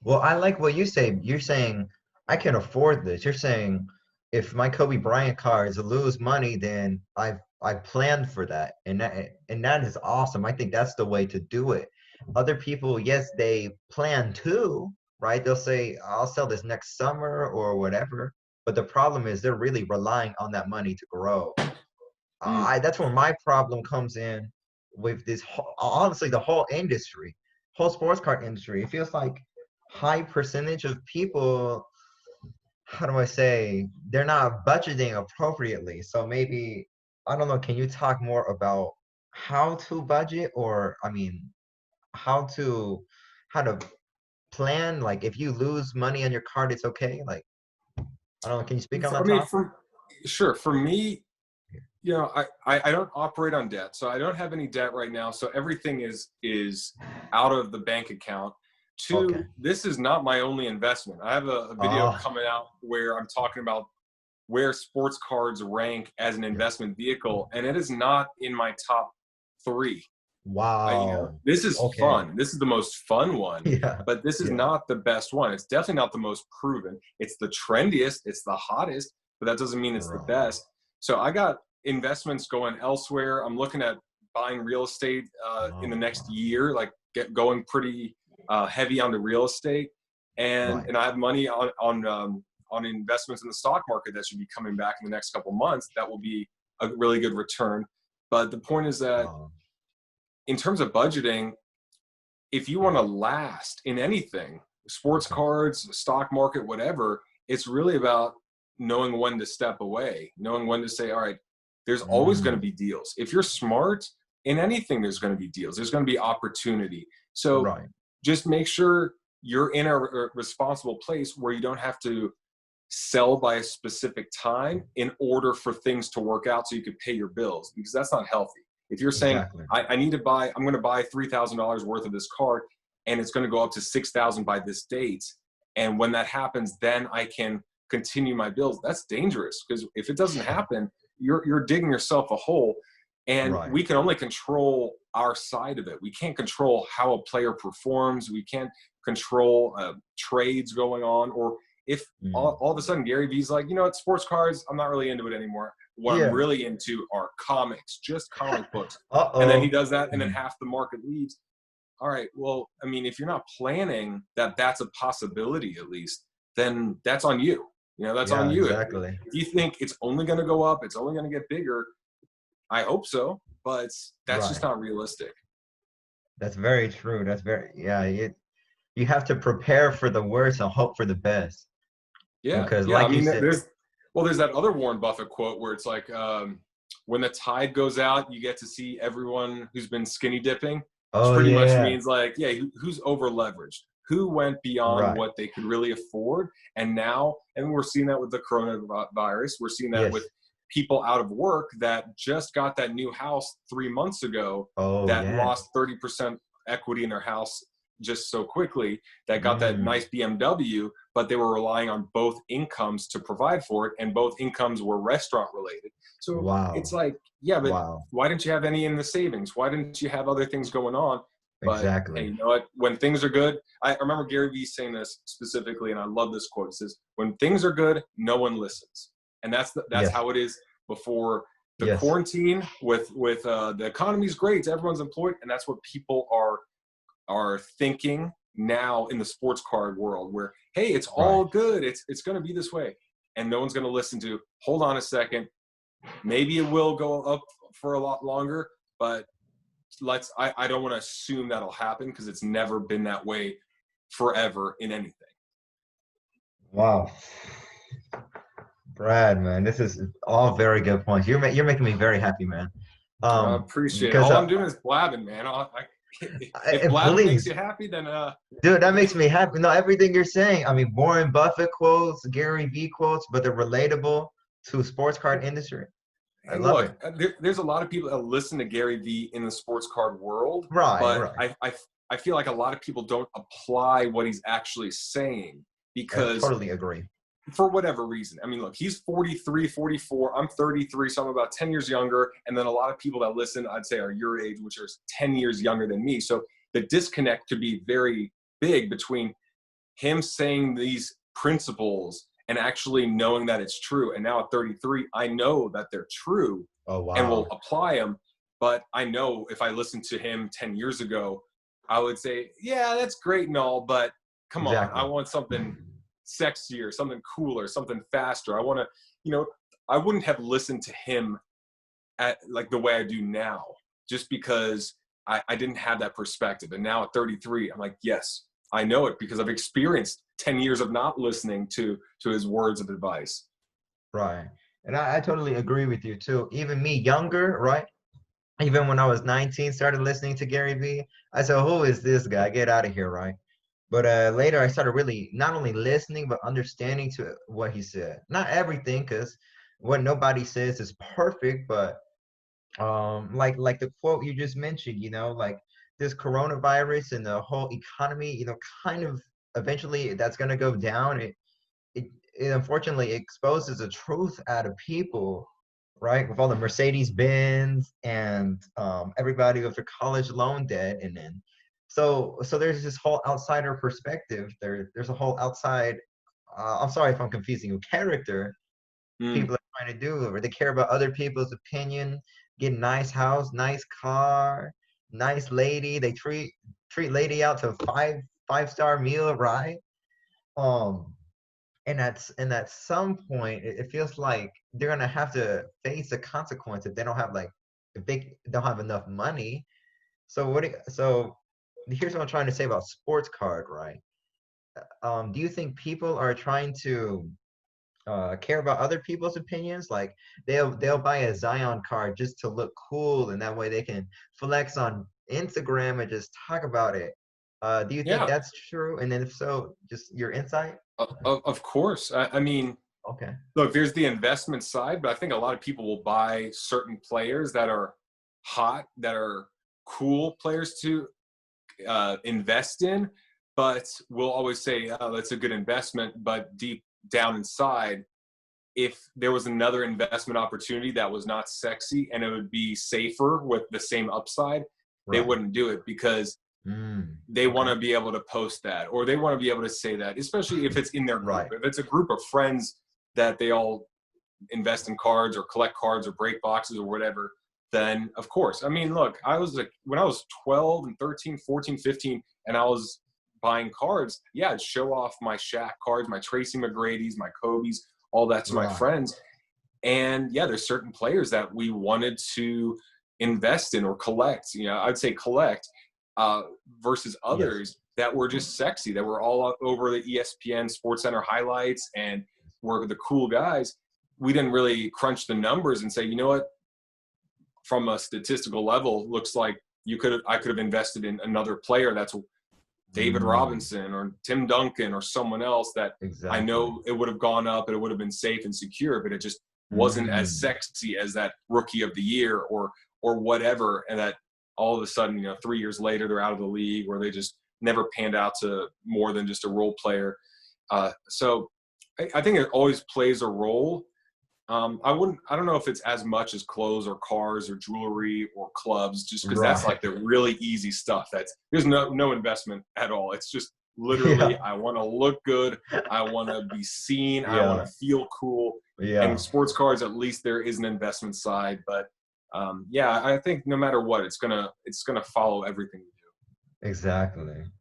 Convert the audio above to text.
Well, I like what you say. You're saying I can afford this. You're saying if my Kobe Bryant cards lose money, then I planned for that, and that is awesome. I think that's the way to do it. Other people, yes, they plan too, right? They'll say, I'll sell this next summer or whatever. But the problem is they're really relying on that money to grow. Mm. That's where my problem comes in with honestly, the whole industry, whole sports card industry. It feels like high percentage of people, how do I say, they're not budgeting appropriately. So maybe, I don't know, can you talk more about how to budget, or I mean, how to how to plan? Like if you lose money on your card, it's okay. Like, I don't know, can you speak on I that mean, topic? for sure, for me, I don't operate on debt, so I don't have any debt right now. So everything is out of the bank account. Okay. Two, this is not my only investment. I have a video Oh, coming out where I'm talking about where sports cards rank as an yeah. investment vehicle, and it is not in my top three. Wow. This is Okay. fun. This is the most fun one, Yeah. but this is Yeah. not the best one. It's definitely not the most proven. It's the trendiest. It's the hottest, but that doesn't mean it's the Right. best. So I got investments going elsewhere. I'm looking at buying real estate in the Oh, next wow. year, like going pretty heavy on the real estate, Right. and I have money on investments in the stock market that should be coming back in the next couple months. That will be a really good return. But the point is that Oh, in terms of budgeting, if you want yeah. to last in anything, sports Okay. cards, stock market, whatever, it's really about knowing when to step away, knowing when to say, all right, there's always going to Mm, be deals. If you're smart in anything, there's going to be deals, there's going to be opportunity. So right. just make sure you're in a responsible place where you don't have to sell by a specific time in order for things to work out so you could pay your bills, because that's not healthy. If you're saying Exactly. I need to buy, I'm going to buy $3,000 worth of this card and it's going to go up to 6,000 by this date, and when that happens then I can continue my bills, that's dangerous, because if it doesn't happen, you're digging yourself a hole. And Right. we can only control our side of it. We can't control how a player performs. We can't control trades going on, or if Mm. all of a sudden Gary Vee's like, you know what, sports cards, I'm not really into it anymore. What I'm Yeah. really into are comics, just comic books. And then he Uh-oh. does that, and then Mhm. half the market leaves. All right, well, I mean, if you're not planning that that's a possibility at least, then that's on you. That's on Yeah, you. exactly. If you think it's only going to go up, it's only going to get bigger, I hope so, but that's just Right. not realistic. That's very true. That's very, yeah, you have to prepare for the worst and hope for the best. Yeah, Because yeah. I like you mean, said, there's that other Warren Buffett quote where it's like, when the tide goes out, you get to see everyone who's been skinny dipping, which oh pretty much yeah. means like, yeah, who's over leveraged, who went beyond Right. what they could really afford, and we're seeing that with the coronavirus. We're seeing that with Yes. people out of work that just got that new house 3 months ago, Oh that yeah. lost 30% equity in their house just so quickly, that got that Mm. nice BMW, but they were relying on both incomes to provide for it, and both incomes were restaurant related. So it's Wow. like, yeah, but Wow. why didn't you have any in the savings? Why didn't you have other things going on? But hey, Exactly. you know what? When things are good, I remember Gary Vee saying this specifically, and I love this quote. It says, "When things are good, no one listens," and that's Yes. how it is before the Yes. quarantine. With the economy's great, everyone's employed, and that's what people are thinking now in the sports card world, where hey, it's Right. all good, it's going to be this way, and no one's going to listen to, hold on a second, maybe it will go up for a lot longer, but I don't want to assume that'll happen, because it's never been that way forever in anything. Wow. Brad, man, this is all very good points. You're making me very happy, man. I appreciate it. Because All I'm doing is blabbing, man. If blabbing makes please, you happy, then dude, that makes me happy. No, everything you're saying. I mean, Warren Buffett quotes, Gary Vee quotes, but they're relatable to sports card industry. I and love look, it. there's a lot of people that listen to Gary Vee in the sports card world, Right, but right. I feel like a lot of people don't apply what he's actually saying, I because totally agree. for whatever reason, I mean, look, he's 43, 44, I'm 33, so I'm about 10 years younger, and then a lot of people that listen, I'd say, are your age, which are 10 years younger than me. So the disconnect could be very big between him saying these principles and actually knowing that it's true. And now at 33, I know that they're true Oh and will wow. apply them. But I know if I listened to him 10 years ago, I would say, yeah, that's great and all, but come on, I Exactly. want something sexier, something cooler, something faster. I want to, you know, I wouldn't have listened to him at like the way I do now, just because I didn't have that perspective. And now at 33, I'm like, yes, I know it because I've experienced 10 years of not listening to his words of advice. Right. And I totally agree with you too. Even me younger, right? Even when I was 19, started listening to Gary Vee. I said, who is this guy? Get out of here, right? But later I started really not only listening, but understanding to what he said. Not everything, because what nobody says is perfect, but like the quote you just mentioned, like this coronavirus and the whole economy, kind of eventually that's gonna go down. It unfortunately exposes the truth out of people, right? With all the Mercedes Benz and everybody with their college loan debt, and then so there's this whole outsider perspective. There's a whole outside. I'm sorry if I'm confusing you. Character Mm. people are trying to do, or they care about other people's opinion, get nice house, nice car, nice lady. They treat lady out to five-star meal, right? Um, and at some point it feels like they're gonna have to face the consequence if they don't have like if they don't have enough money. So here's what I'm trying to say about sports card, right? Do you think people are trying to care about other people's opinions? Like they'll buy a Zion card just to look cool, and that way they can flex on Instagram and just talk about it. Do you think Yeah, that's true? And then if so, just your insight. of course. I mean, Okay. look, there's the investment side, but I think a lot of people will buy certain players that are hot, that are cool players to invest in, but we'll always say, oh, that's a good investment. But deep down inside, if there was another investment opportunity that was not sexy and it would be safer with the same upside, they Right. wouldn't do it because they want Okay. to be able to post that, or they want to be able to say that, especially if it's in their group. Right. If it's a group of friends that they all invest in cards or collect cards or break boxes or whatever, then of course. I mean, look, I was like, when I was 12 and 13, 14, 15, and I was buying cards, yeah, I'd show off my Shaq cards, my Tracy McGrady's, my Kobe's, all that to my Right. friends. And yeah, there's certain players that we wanted to invest in or collect. You know, I'd say collect uh, versus Yes. others that were just sexy, that were all over the ESPN Sports Center highlights and were the cool guys. We didn't really crunch the numbers and say, you know what, from a statistical level, looks like I could have invested in another player that's David Mm, Robinson or Tim Duncan or someone else that I exactly. know it would have gone up and it would have been safe and secure, but it just wasn't as Mm, sexy as that rookie of the year or whatever. And that all of a sudden, 3 years later, they're out of the league, or they just never panned out to more than just a role player. So I think it always plays a role. I don't know if it's as much as clothes or cars or jewelry or clubs, just because that's right. like the really easy stuff. There's no investment at all. It's just literally, Yeah. I want to look good. I want to be seen. I want Yeah. to feel cool. And Yeah. sports cars, at least there is an investment side. But yeah, I think no matter what, it's gonna follow everything we do. Exactly.